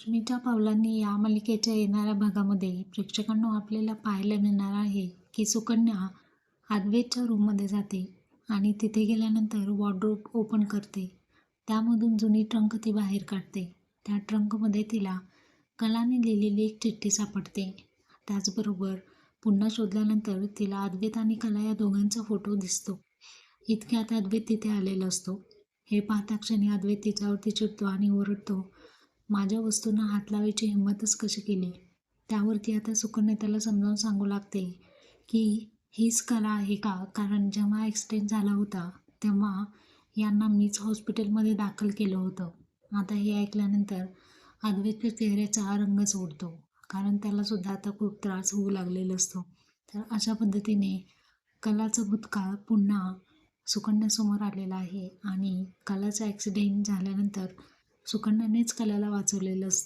लक्ष्मीच्या पावलांनी या मालिकेच्या येणाऱ्या भागामध्ये प्रेक्षकांना आपल्याला पाहायला मिळणार आहे की सुकन्या अद्वैतच्या रूममध्ये जाते आणि तिथे गेल्यानंतर वॉर्डरोब ओपन करते. त्यामधून जुनी ट्रंक ती बाहेर काढते. त्या ट्रंकमध्ये तिला कलाने लिहिलेली एक चिठ्ठी सापडते. त्याचबरोबर पुन्हा शोधल्यानंतर तिला अद्वैत आणि कला या दोघांचा फोटो दिसतो. इतक्यात अद्वैत तिथे आलेला असतो. हे पाहता क्षणी अद्वैत तिच्यावरती चिडतो आणि ओरडतो, माझ्या वस्तूंना हात लावायची हिंमतच कशी केली. त्यावरती आता सुकन्या त्याला समजावून सांगू लागते की हीच कला आहे का, कारण जेव्हा ॲक्सिडेंट झाला होता तेव्हा यांना मीच हॉस्पिटलमध्ये दाखल केलं होतं. आता हे ऐकल्यानंतर अद्वैतच्या चेहऱ्याचा रंगच उडतो, कारण त्यालासुद्धा आता खूप त्रास होऊ लागलेला असतो. तर अशा पद्धतीने कलाचा भूतकाळ पुन्हा सुकन्यासमोर आलेला आहे आणि कलाचा ॲक्सिडेंट झाल्यानंतर सुकन्यानेच कलाला वाचवलेलं असतं.